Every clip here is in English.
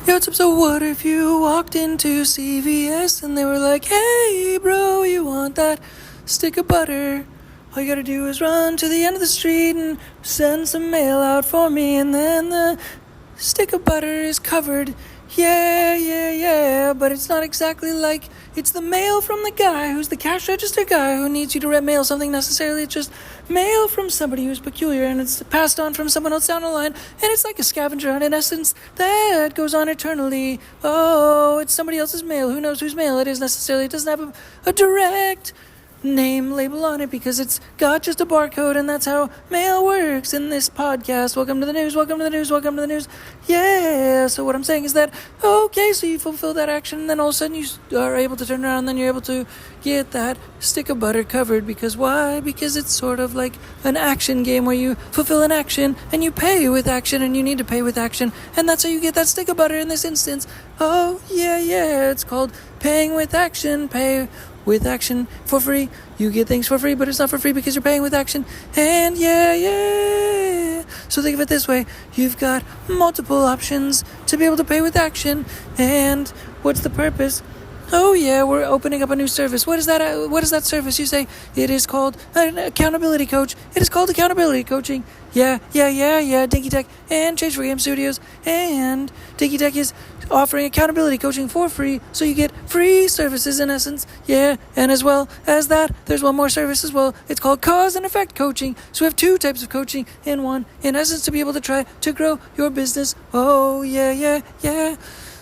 Yo, what's up? So what if you walked into CVS and they were like, hey, bro, you want that stick of butter? All you gotta do is run to the end of the street and send some mail out for me, and then the stick of butter is covered. Yeah, but it's not exactly like it's the mail from the guy who's the cash register guy who needs you to mail something necessarily. It's just mail from somebody who's peculiar, and it's passed on from someone else down the line, and it's like a scavenger hunt in essence that goes on eternally. Oh, it's somebody else's mail. Who knows whose mail it is necessarily? It doesn't have a direct name label on it because it's got just a barcode, and that's how mail works in this podcast. Welcome to the news. Yeah, so what I'm saying is that, okay, so you fulfill that action, and then all of a sudden you are able to turn around, and then you're able to get that stick of butter covered. Because why? Because it's sort of like an action game where you fulfill an action and you pay with action, and you need to pay with action, and that's how you get that stick of butter in this instance. Oh yeah, it's called paying with action. Pay with action for free. You get things for free, but it's not for free because you're paying with action. And yeah. So think of it this way. You've got multiple options to be able to pay with action. And what's the purpose? Oh yeah, we're opening up a new service. What is that? What is that service? You say it is called an accountability coach. It is called accountability coaching. Yeah. Dinky Tehc and Change4Games Studios, and Dinky Tehc is offering accountability coaching for free, so you get free services in essence. Yeah, and as well as that, there's one more service as well. It's called cause and effect coaching. So we have two types of coaching in one, in essence, to be able to try to grow your business. Oh yeah.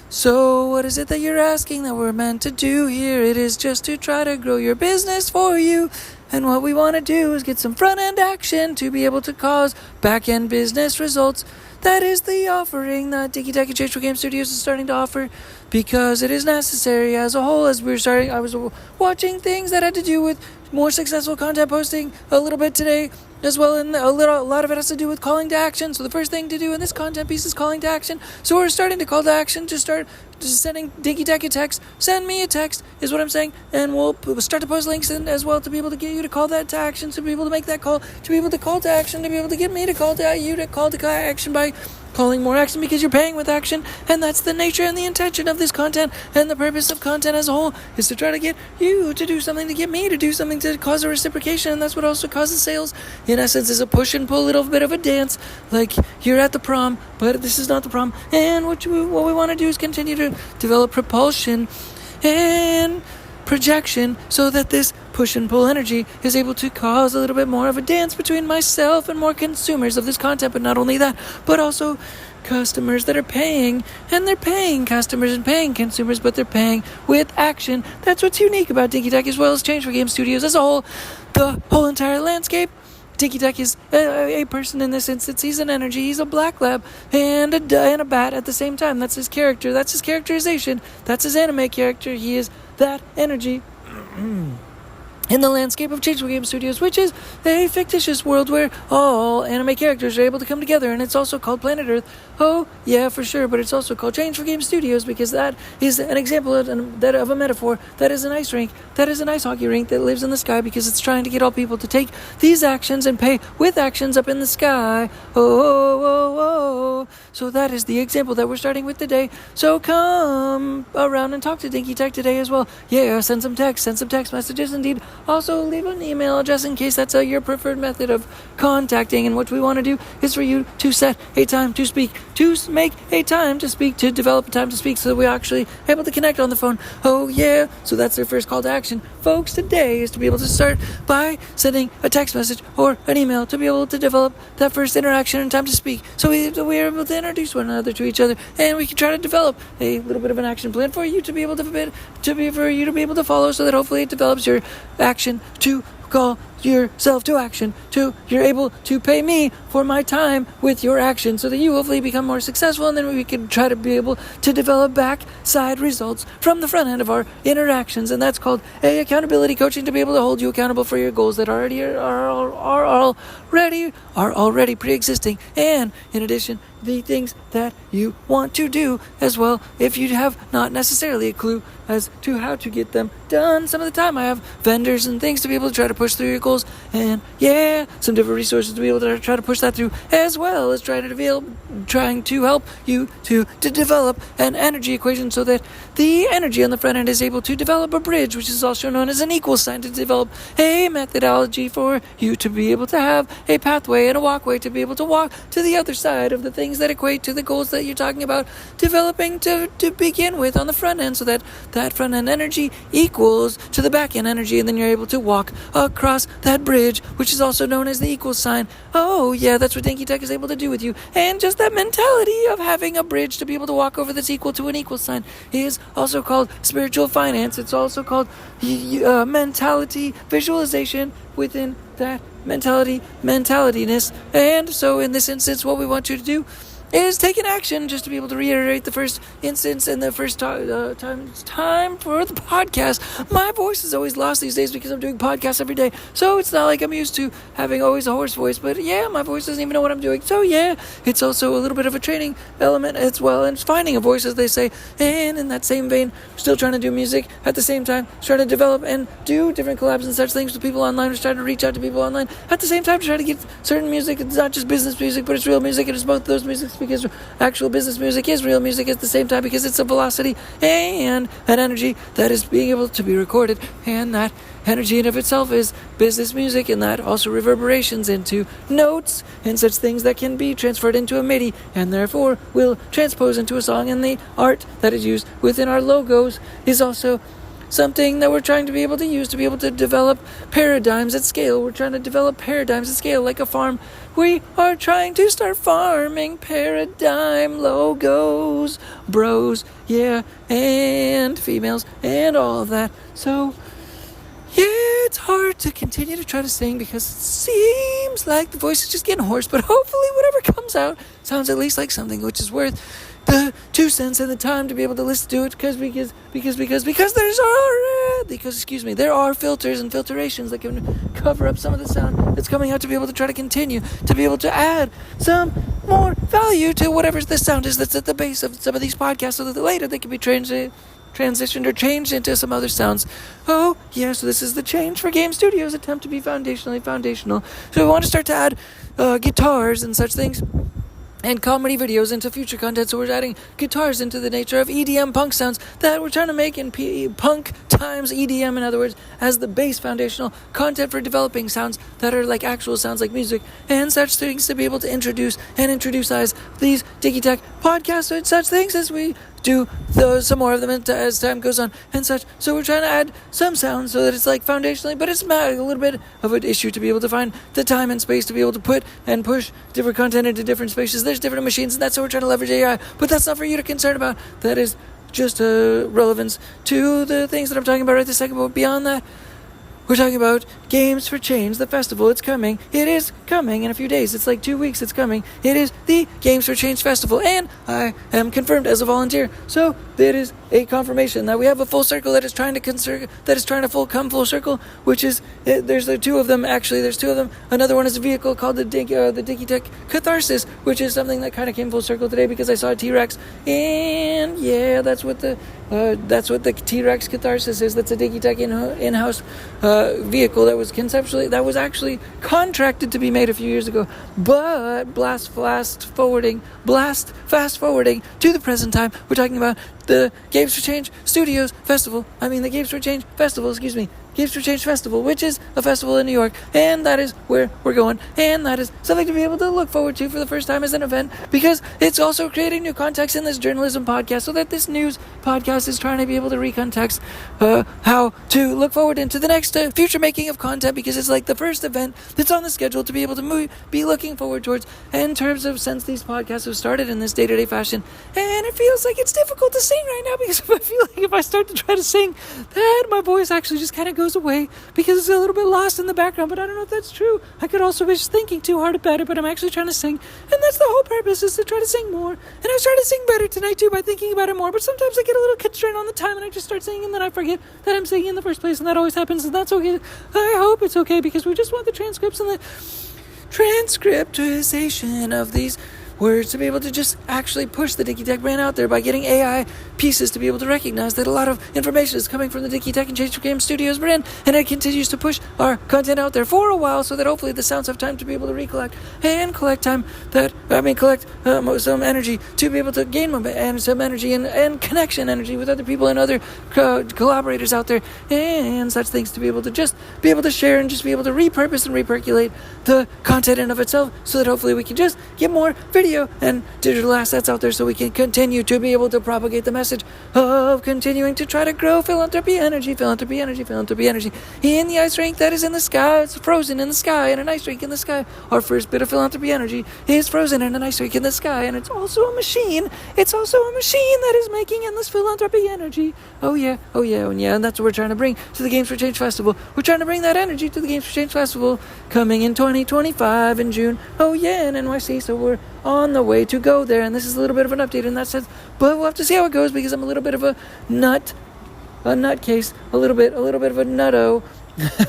So what is it that you're asking that we're meant to do here? It is just to try to grow your business for you. And what we want to do is get some front-end action to be able to cause back-end business results. That is the offering that Dinky Tehc and Change4Games Studios is starting to offer, because it is necessary as a whole. As we were starting, I was watching things that had to do with more successful content posting a little bit today as well, and a lot of it has to do with calling to action. So the first thing to do in this content piece is calling to action. So we're starting to call to action to start just sending Dinky Tehc a text. Send me a text is what I'm saying, and we'll start to post links in as well to be able to get you to call that to action, to be able to make that call, to be able to call to action, to be able to get me to call to you to call to action by calling more action, because you're paying with action. And that's the nature and the intention of this content, and the purpose of content as a whole is to try to get you to do something, to get me to do something, to cause a reciprocation. And that's what also causes sales. In essence, is a push and pull, little bit of a dance, like you're at the prom, but this is not the prom. And what we want to do is continue to develop propulsion and projection, so that this push and pull energy is able to cause a little bit more of a dance between myself and more consumers of this content. But not only that, but also customers that are paying, and they're paying customers and paying consumers, but they're paying with action. That's what's unique about Dinky Tehc as well as Change4Games Studios as a whole. The whole entire landscape. Dinky Tehc is a person in this instance. He's an energy. He's a black lab and a bat at the same time. That's his character. That's his characterization. That's his anime character. He is that energy in the landscape of Change4Games Studios, which is a fictitious world where all anime characters are able to come together, and it's also called Planet Earth. Oh, yeah, for sure, but it's also called Change4Games Studios because that is an example of a metaphor. That is an ice rink. That is an ice hockey rink that lives in the sky, because it's trying to get all people to take these actions and pay with actions up in the sky. Oh. So that is the example that we're starting with today. So come around and talk to Dinky Tehc today as well. Yeah, send some text messages indeed. Also, leave an email address in case that's your preferred method of contacting. And what we want to do is for you to set a time to speak, to make a time to speak, to develop a time to speak, so that we're actually able to connect on the phone. Oh, yeah. So that's their first call to action, folks, today, is to be able to start by sending a text message or an email to be able to develop that first interaction and time to speak. So we're able to introduce one another to each other, and we can try to develop a little bit of an action plan for you to be able to follow, so that hopefully it develops your action to call yourself to action, to you're able to pay me for my time with your action, so that you hopefully become more successful, and then we can try to be able to develop backside results from the front end of our interactions. And that's called accountability coaching, to be able to hold you accountable for your goals that are already pre-existing, and in addition, the things that you want to do as well, if you have not necessarily a clue as to how to get them done. Some of the time I have vendors and things to be able to try to push through your goals goals, and some different resources to be able to try to push that through, as well as trying to help you to develop an energy equation so that the energy on the front end is able to develop a bridge, which is also known as an equal sign, to develop a methodology for you to be able to have a pathway and a walkway to be able to walk to the other side of the things that equate to the goals that you're talking about developing to begin with on the front end, so that front end energy equals to the back end energy, and then you're able to walk across that bridge, which is also known as the equal sign. Oh yeah, that's what Dinky Tehc is able to do with you. And just that mentality of having a bridge to be able to walk over that's equal to an equal sign is also called spiritual finance. It's also called mentality visualization within that mentalityness. And so in this instance, what we want you to do is take an action, just to be able to reiterate the first instance and the first time for the podcast. My voice is always lost these days because I'm doing podcasts every day, so it's not like I'm used to having always a hoarse voice, but my voice doesn't even know what I'm doing. So it's also a little bit of a training element as well, and finding a voice, as they say. And in that same vein, we're still trying to do music at the same time, trying to develop and do different collabs and such things with people online. We're trying to reach out to people online at the same time to try to get certain music. It's not just business music, but it's real music, and it's both those musics, because actual business music is real music at the same time, because it's a velocity and an energy that is being able to be recorded, and that energy in of itself is business music, and that also reverberations into notes and such things that can be transferred into a MIDI, and therefore will transpose into a song. And the art that is used within our logos is also something that we're trying to be able to use to be able to develop paradigms at scale. We're trying to develop paradigms at scale like a farm. We are trying to start farming paradigm logos, bros, and females, and all of that. So it's hard to continue to try to sing because it seems like the voice is just getting hoarse, but hopefully whatever comes out sounds at least like something which is worth the 2 cents and the time to be able to listen to it, because there are filters and filtrations that can cover up some of the sound that's coming out, to be able to try to continue to be able to add some more value to whatever the sound is that's at the base of some of these podcasts, so that later they can be transitioned or changed into some other sounds. So this is the Change4Games Studios attempt to be foundational. So we want to start to add guitars and such things and comedy videos into future content. So we're adding guitars into the nature of EDM punk sounds that we're trying to make in punk times EDM, in other words, as the base foundational content for developing sounds that are like actual sounds like music and such things, to be able to introduce these Dinky Tehc podcasts and such things as we do some more of them as time goes on and such. So we're trying to add some sounds so that it's like foundationally, but it's a little bit of an issue to be able to find the time and space to be able to put and push different content into different spaces. There's different machines, and that's how we're trying to leverage AI, but that's not for you to concern about. That is just relevance to the things that I'm talking about right this second. But beyond that, we're talking about Games for Change, the festival. It's coming. It is coming in a few days. It's like 2 weeks. It's coming. It is the Games for Change Festival, and I am confirmed as a volunteer. So it is a confirmation that we have a full circle that is trying to come full circle. Which is there's the 2 of them. Actually, there's 2 of them. Another one is a vehicle called the Dinky Tehc Catharsis, which is something that kind of came full circle today because I saw a T-Rex, and that's what the T-Rex Catharsis is. That's a Dinky Tehc in-house vehicle that was actually contracted to be made a few years ago, but fast forwarding to the present time, we're talking about the Games for Change Studios Festival. The Games for Change Festival, Games for Change Festival, which is a festival in New York, and that is where we're going, and that is something to be able to look forward to for the first time as an event, because it's also creating new context in this journalism podcast, so that this news podcast is trying to be able to recontext how to look forward into the next future making of content, because it's like the first event that's on the schedule to be able to be looking forward towards, in terms of since these podcasts have started in this day-to-day fashion. And it feels like it's difficult to sing right now, because I feel like if I start to try to sing, that my voice actually just kind of goes away, because it's a little bit lost in the background. But I don't know if that's true. I could also be just thinking too hard about it, but I'm actually trying to sing, and that's the whole purpose, is to try to sing more. And I was trying to sing better tonight too by thinking about it more, but sometimes I get a little constrained on the time and I just start singing, and then I forget that I'm singing in the first place, and that always happens, and that's okay. I hope it's okay, because we just want the transcripts and the transcriptization of these words, to be able to just actually push the Dinky Tehc brand out there by getting AI pieces to be able to recognize that a lot of information is coming from the Dinky Tehc and Change4Games Studios brand, and it continues to push our content out there for a while, so that hopefully the sounds have time to be able to recollect and collect some energy to be able to gain and some energy and connection energy with other people and other collaborators out there and such things, to be able to just be able to share and just be able to repurpose and repercolate the content in of itself, so that hopefully we can just get more video and digital assets out there, so we can continue to be able to propagate the message of continuing to try to grow philanthropy energy in the ice rink that is in the sky. It's frozen in the sky, in an ice rink in the sky. Our first bit of philanthropy energy is frozen in an ice rink in the sky, and it's also a machine. It's also a machine that is making endless philanthropy energy. Oh yeah, and that's what we're trying to bring to the Games for Change Festival. We're trying to bring that energy to the Games for Change Festival coming in 2025 in June. Oh yeah, in NYC. So we're on the way to go there, and this is a little bit of an update in that sense. But we'll have to see how it goes, because I'm a little bit of a nutcase, a little bit of a nutto.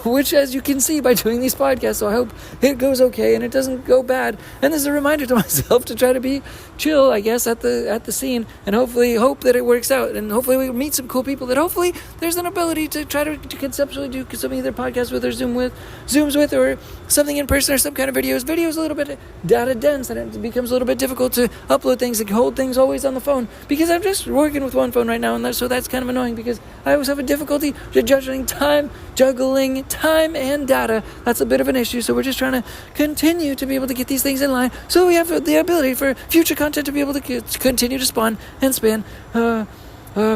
Which, as you can see by doing these podcasts, so I hope it goes okay and it doesn't go bad. And this is a reminder to myself to try to be chill, I guess, at the scene, and hopefully hope that it works out, and hopefully we meet some cool people that hopefully there's an ability to try to conceptually do some either podcast with or Zooms with, or something in person, or some kind of videos. Videos a little bit data dense, and it becomes a little bit difficult to upload things and hold things always on the phone, because I'm just working with one phone right now, and so that's kind of annoying, because I always have a difficulty juggling time and data. That's a bit of an issue, so we're just trying to continue to be able to get these things in line, so we have the ability for future content to be able to continue to spawn and span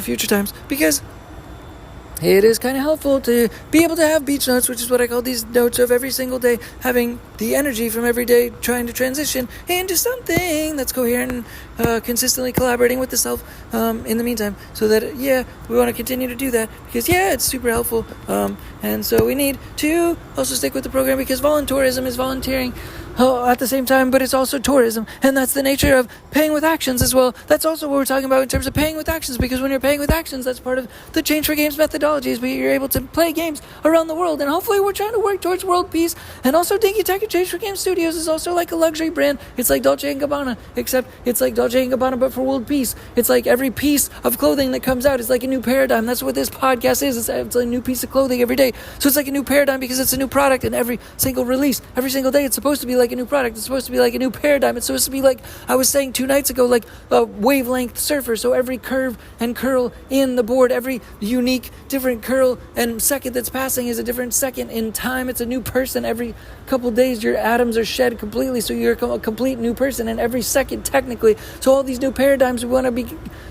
future times, because it is kind of helpful to be able to have beach notes, which is what I call these notes of every single day, having the energy from every day trying to transition into something that's coherent and consistently collaborating with the self in the meantime. So that, we want to continue to do that, because, it's super helpful. And so we need to also stick with the program, because voluntourism is volunteering at the same time, but it's also tourism, and that's the nature of paying with actions as well. That's also what we're talking about in terms of paying with actions, because when you're paying with actions, that's part of the Change4Games methodologies, where you're able to play games around the world, and hopefully we're trying to work towards world peace. And also Dinky Tehc and Change4Games Studios is also like a luxury brand. It's like Dolce & Gabbana, except it's like Dolce & Gabbana but for world peace. It's like every piece of clothing that comes out is like a new paradigm. That's what this podcast is. It's a new piece of clothing every day. So it's like a new paradigm, because it's a new product, and every single release, every single day, it's supposed to be like a new product. It's supposed to be like a new paradigm. It's supposed to be like, I was saying 2 nights ago, like a wavelength surfer. So every curve and curl in the board, every unique different curl and second that's passing is a different second in time. It's a new person. Every couple days your atoms are shed completely, so you're a complete new person, and every second technically. So all these new paradigms, we want to be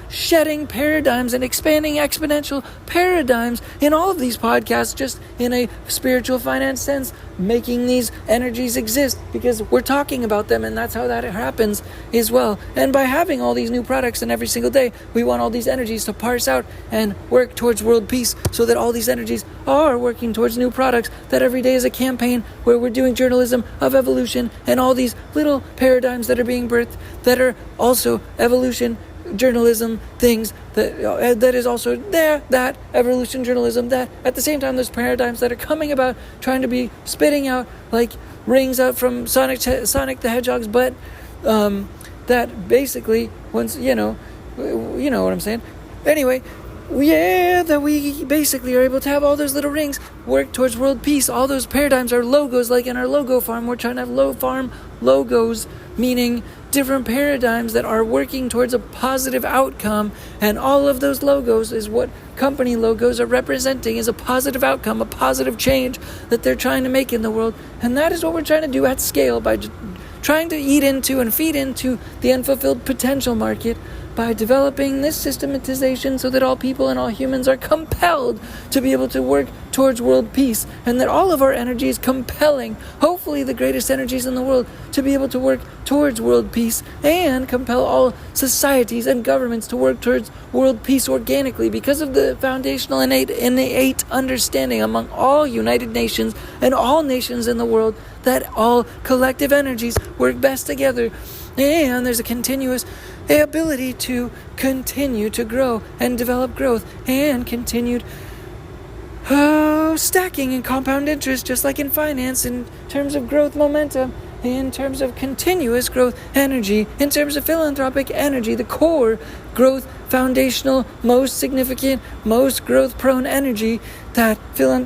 shedding paradigms and expanding exponential paradigms in all of these podcasts, just in a spiritual finance sense, making these energies exist, because we're talking about them, and that's how that happens as well. And by having all these new products, and every single day we want all these energies to parse out and work towards world peace, so that all these energies are working towards new products, that every day is a campaign where we're doing journalism of evolution, and all these little paradigms that are being birthed that are also evolution journalism things that is also there, that evolution journalism, that at the same time there's paradigms that are coming about, trying to be spitting out like rings out from Sonic the Hedgehog's butt, that basically, once you know what I'm saying. Anyway, that we basically are able to have all those little rings work towards world peace. All those paradigms are logos, like in our logo farm. We're trying to have farm logos, meaning different paradigms that are working towards a positive outcome, and all of those logos is what company logos are representing, is a positive outcome, a positive change that they're trying to make in the world. And that is what we're trying to do at scale, by trying to eat into and feed into the unfulfilled potential market, by developing this systematization so that all people and all humans are compelled to be able to work towards world peace, and that all of our energy is compelling, hopefully the greatest energies in the world, to be able to work towards world peace, and compel all societies and governments to work towards world peace organically, because of the foundational innate understanding among all United Nations and all nations in the world that all collective energies work best together. And there's a continuous ability to continue to grow and develop growth, and continued stacking and compound interest, just like in finance, in terms of growth momentum. in terms of continuous growth energy, in terms of philanthropic energy, the core growth, foundational, most significant, most growth-prone energy, that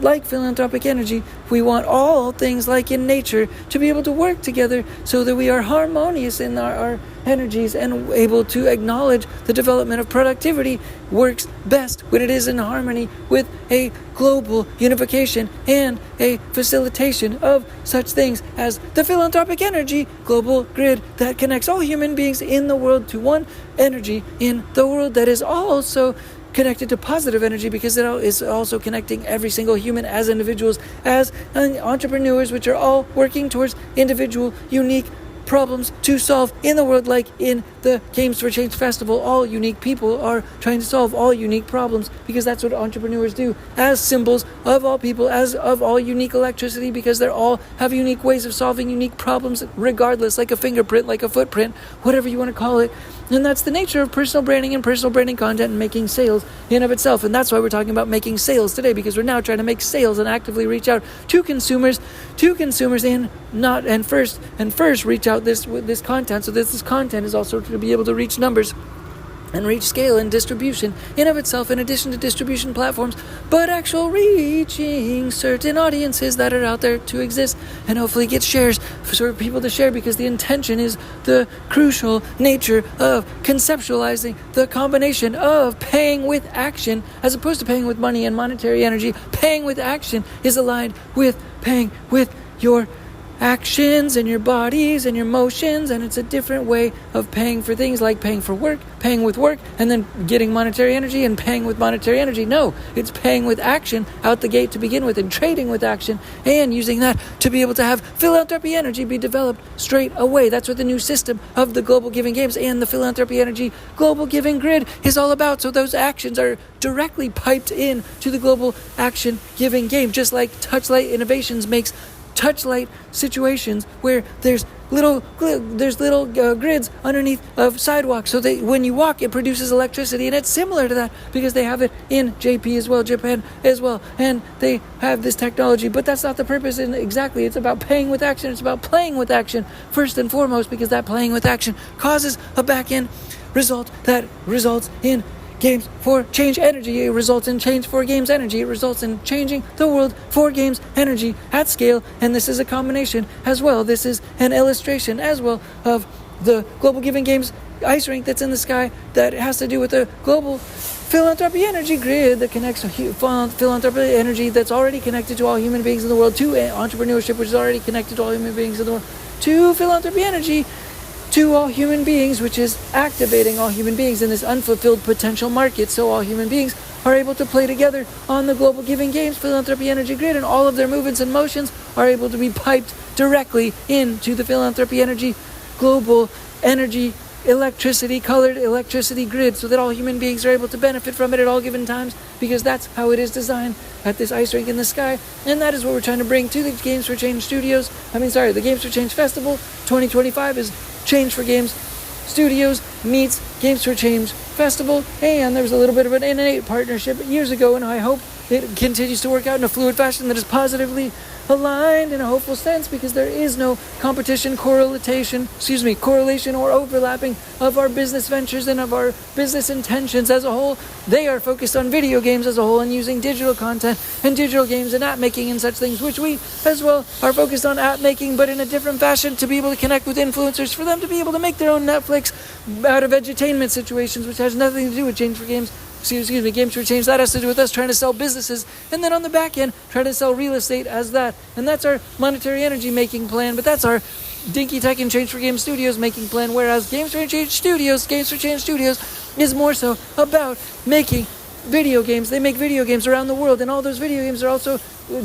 like philanthropic energy, we want all things like in nature to be able to work together so that we are harmonious in our energies and able to acknowledge the development of productivity works best when it is in harmony with a global unification and a facilitation of such things as the philanthropic energy global grid that connects all human beings in the world to one energy in the world that is also connected to positive energy, because it is also connecting every single human as individuals, as entrepreneurs, which are all working towards individual, unique problems to solve in the world. Like in the Games for Change Festival, all unique people are trying to solve all unique problems, because that's what entrepreneurs do, as symbols of all people, as of all unique electricity, because they all have unique ways of solving unique problems regardless, like a fingerprint, like a footprint, whatever you want to call it. And that's the nature of personal branding and personal branding content and making sales in of itself. And that's why we're talking about making sales today, because we're now trying to make sales and actively reach out to consumers and first reach out with this content, so that this content is also to be able to reach numbers and reach scale and distribution in of itself, in addition to distribution platforms, but actual reaching certain audiences that are out there to exist, and hopefully get shares for people to share, because the intention is the crucial nature of conceptualizing the combination of paying with action as opposed to paying with money and monetary energy. Paying with action is aligned with paying with your actions and your bodies and your motions, and it's a different way of paying for things, like paying for work, paying with work, and then getting monetary energy and paying with monetary energy. No, it's paying with action out the gate to begin with, and trading with action, and using that to be able to have philanthropy energy be developed straight away. That's what the new system of the Global Giving Games and the Philanthropy Energy Global Giving Grid is all about. So those actions are directly piped in to the Global Action Giving Game, just like Touchlight Innovations makes touchlight situations where there's little grids underneath of sidewalks, so that when you walk it produces electricity. And it's similar to that because they have it in JP as well, Japan as well, and they have this technology. But that's not the purpose. And exactly, it's about paying with action. It's about playing with action first and foremost, because that playing with action causes a back end result that results in Games for Change energy. It results in Change4Games energy. It results in changing the world for games energy at scale. And this is a combination as well. This is an illustration as well of the Global Giving Games ice rink that's in the sky, that has to do with the global philanthropy energy grid that connects philanthropy energy that's already connected to all human beings in the world, to entrepreneurship, which is already connected to all human beings in the world, to philanthropy energy, to all human beings, which is activating all human beings in this unfulfilled potential market, so all human beings are able to play together on the Global Giving Games Philanthropy Energy Grid, and all of their movements and motions are able to be piped directly into the Philanthropy Energy Global Energy Electricity, Colored Electricity Grid, so that all human beings are able to benefit from it at all given times, because that's how it is designed at this ice rink in the sky. And that is what we're trying to bring to the Games for Change Studios. The Games for Change Festival 2025 is Change4Games Studios meets Games for Change Festival, and there was a little bit of an innate partnership years ago, and I hope it continues to work out in a fluid fashion that is positively aligned in a hopeful sense, because there is no correlation or overlapping of our business ventures and of our business intentions as a whole. They are focused on video games as a whole and using digital content and digital games and app making and such things, which we as well are focused on app making, but in a different fashion, to be able to connect with influencers, for them to be able to make their own Netflix out of edutainment situations, which has nothing to do with Games for Change. That has to do with us trying to sell businesses, and then on the back end, trying to sell real estate as that. And that's our monetary energy making plan, but that's our Dinky Tehc and Change4Games Studios making plan, whereas Games for Change Studios is more so about making video games. They make video games around the world, and all those video games are also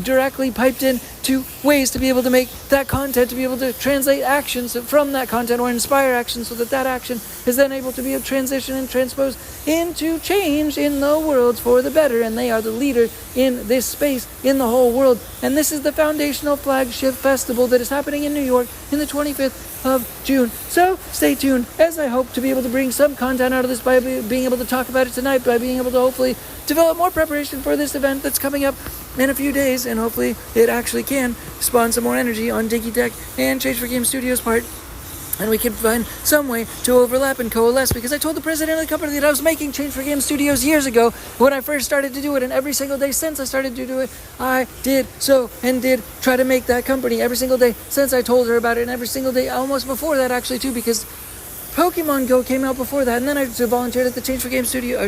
directly piped in to ways to be able to make that content, to be able to translate actions from that content or inspire action, so that action is then able to be a transition and transposed into change in the world for the better. And they are the leader in this space in the whole world. And this is the foundational flagship festival that is happening in New York in the 25th of June. So stay tuned, as I hope to be able to bring some content out of this by being able to talk about it tonight, by being able to hopefully develop more preparation for this event that's coming up in a few days, and hopefully it actually can spawn some more energy on Dinky Tehc and Change4Games Studios part. And we can find some way to overlap and coalesce, because I told the president of the company that I was making Change4Games Studios years ago when I first started to do it, and every single day since I started to do it, I did so and did try to make that company every single day since I told her about it, and every single day almost before that actually too, because Pokemon Go came out before that, and then I volunteered at the Change4Games Studio,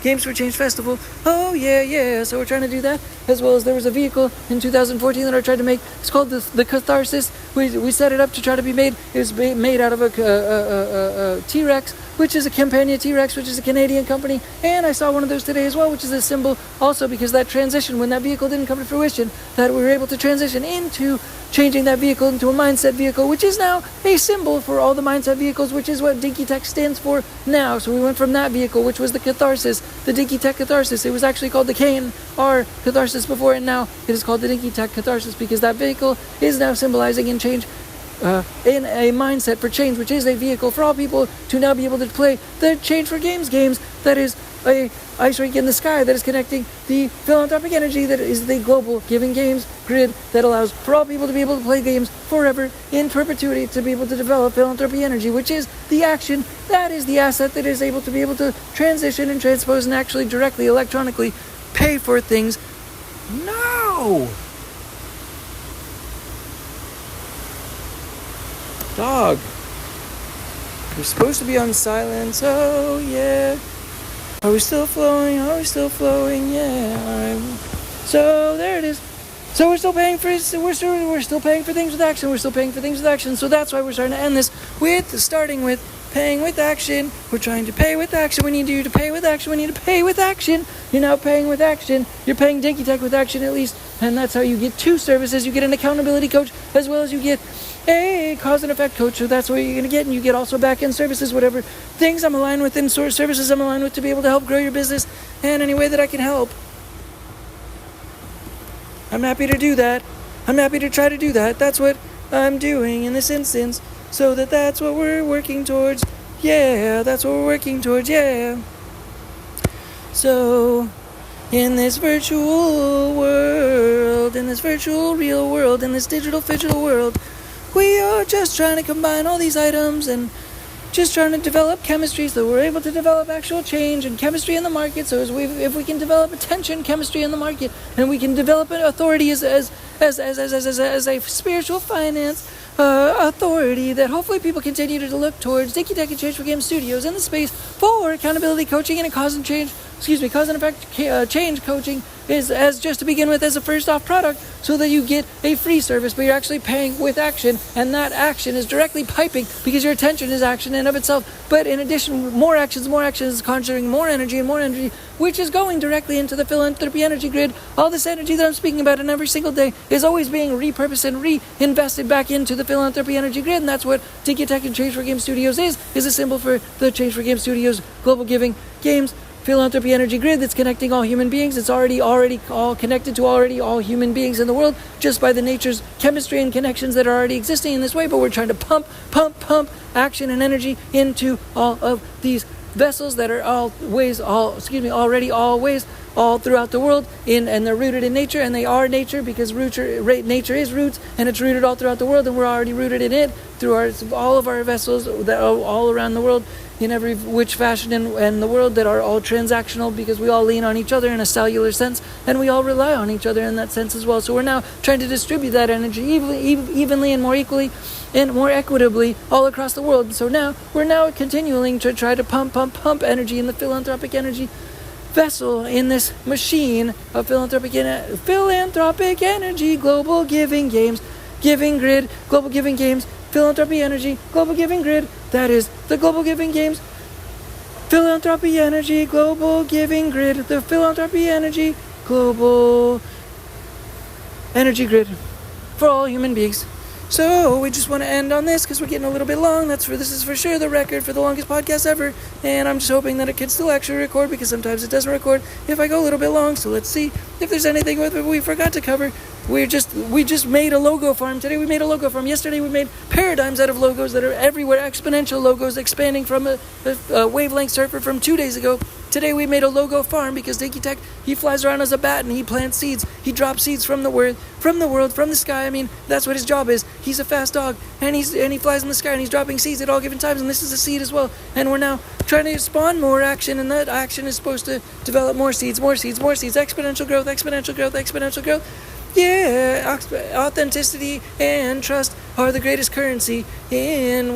Games for Change Festival. Oh yeah, so we're trying to do that, as well as there was a vehicle in 2014 that I tried to make. It's called the Catharsis. We set it up to try to be made. It was made out of a T-Rex, which is a Campania T-Rex, which is a Canadian company, and I saw one of those today as well, which is a symbol also, because that transition, when that vehicle didn't come to fruition, that we were able to transition into changing that vehicle into a mindset vehicle, which is now a symbol for all the mindset vehicles, which is what Dinky Tehc stands for now. So we went from that vehicle, which was the Catharsis, the Dinky Tehc Catharsis. It was actually called the K&R Catharsis before, and now it is called the Dinky Tehc Catharsis, because that vehicle is now symbolizing in change, in a mindset for change, which is a vehicle for all people to now be able to play the Change4Games games. That is a ice rink in the sky that is connecting the philanthropic energy that is the global giving games grid that allows for all people to be able to play games forever in perpetuity, to be able to develop philanthropy energy, which is the action, that is the asset that is able to be able to transition and transpose and actually directly electronically pay for things. No! Dog. You're supposed to be on silence. Oh yeah. Are we still flowing? Yeah. All right. So there it is. So we're still paying for things with action. So that's why we're starting to end this with starting with paying with action. We're trying to pay with action. We need you to pay with action. You're now paying with action. You're paying Dinky Tehc with action at least, and that's how you get two services. You get an accountability coach, as well as you get a cause and effect coach. So that's what you're going to get, and you get also back-end services, whatever things I'm aligned with and services I'm aligned with to be able to help grow your business in any way that I can help. I'm happy to do that. I'm happy to try to do that. That's what I'm doing in this instance. So that's what we're working towards. Yeah, that's what we're working towards. Yeah. So in this virtual world, in this virtual real world, in this digital world, we are just trying to combine all these items and just trying to develop chemistry so we're able to develop actual change and chemistry in the market. So if we can develop attention chemistry in the market, and we can develop an authority as a spiritual finance authority that hopefully people continue to look towards, Dinky Tehc and Change4Games Studios in the space for accountability coaching and cause and effect change coaching is as just to begin with as a first off product, so that you get a free service, but you're actually paying with action, and that action is directly piping because your attention is action in of itself. But in addition, more actions is conjuring more energy, which is going directly into the philanthropy energy grid. All this energy that I'm speaking about in every single day is always being repurposed and reinvested back into the philanthropy energy grid, and that's what Dinky Tehc and Change4Games Studios is a symbol for the Change4Games Studios global giving games philanthropy energy grid that's connecting all human beings. It's already all connected to all human beings in the world just by the nature's chemistry and connections that are already existing in this way. But we're trying to pump action and energy into all of these vessels that are always all throughout the world, and they're rooted in nature, and they are nature because nature is roots, and it's rooted all throughout the world, and we're already rooted in it through all of our vessels that are all around the world in every which fashion in the world, that are all transactional because we all lean on each other in a cellular sense, and we all rely on each other in that sense as well. So we're now trying to distribute that energy evenly and more equally and more equitably all across the world. So now we're continuing to try to pump energy in the philanthropic energy vessel, in this machine of philanthropic energy, global giving games, giving grid, global giving games, philanthropy energy, global giving grid. That is the global giving games, philanthropy energy, global giving grid, the philanthropy energy, global energy grid for all human beings. So we just want to end on this because we're getting a little bit long. This is for sure the record for the longest podcast ever, and I'm just hoping that it can still actually record, because sometimes it doesn't record if I go a little bit long. So let's see if there's anything with it we forgot to cover. we just made a logo farm. Today we made a logo farm. Yesterday we made paradigms out of logos that are everywhere. Exponential logos expanding from a wavelength surfer from 2 days ago. Today we made a logo farm because Dinky Tehc, he flies around as a bat and he plants seeds. He drops seeds from the world, from the sky. I mean, that's what his job is. He's a fast dog and he flies in the sky and he's dropping seeds at all given times. And this is a seed as well. And we're now trying to spawn more action, and that action is supposed to develop more seeds, exponential growth, exponential growth, exponential growth. Yeah, authenticity and trust are the greatest currency in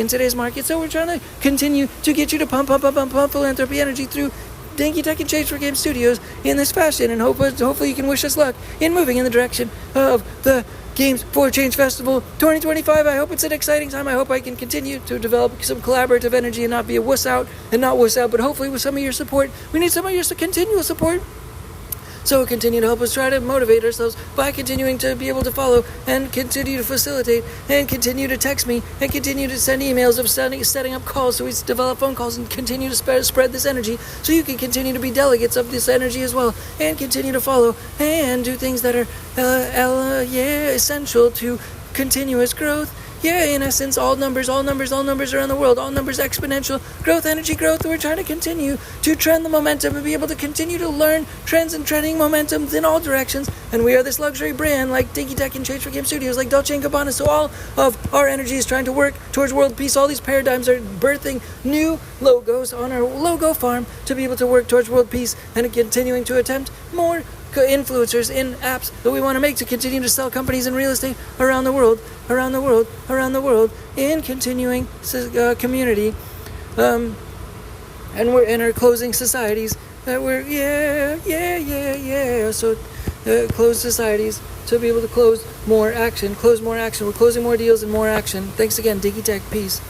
today's market. So we're trying to continue to get you to pump philanthropy energy through Dinky Tehc and Change4Games Studios in this fashion, and hopefully you can wish us luck in moving in the direction of the Games for Change Festival 2025. I hope it's an exciting time. I hope I can continue to develop some collaborative energy and not be a wuss out, but hopefully with some of your support. We need some of your continual support. So continue to help us try to motivate ourselves by continuing to be able to follow and continue to facilitate and continue to text me and continue to send emails of setting up calls so we develop phone calls and continue to spread this energy so you can continue to be delegates of this energy as well and continue to follow and do things that are essential to continuous growth. Yeah, in essence, all numbers around the world, all numbers exponential, growth, energy growth. We're trying to continue to trend the momentum and be able to continue to learn trends and trending momentums in all directions. And we are this luxury brand like Dinky Tehc and Change4Games Studios, like Dolce & Gabbana. So all of our energy is trying to work towards world peace. All these paradigms are birthing new logos on our logo farm to be able to work towards world peace and continuing to attempt more influencers in apps that we want to make to continue to sell companies in real estate around the world, in continuing community, and we're in our closing societies that we're so closed societies to be able to close more action. We're closing more deals and more action. Thanks again, Dinky Tehc. Peace.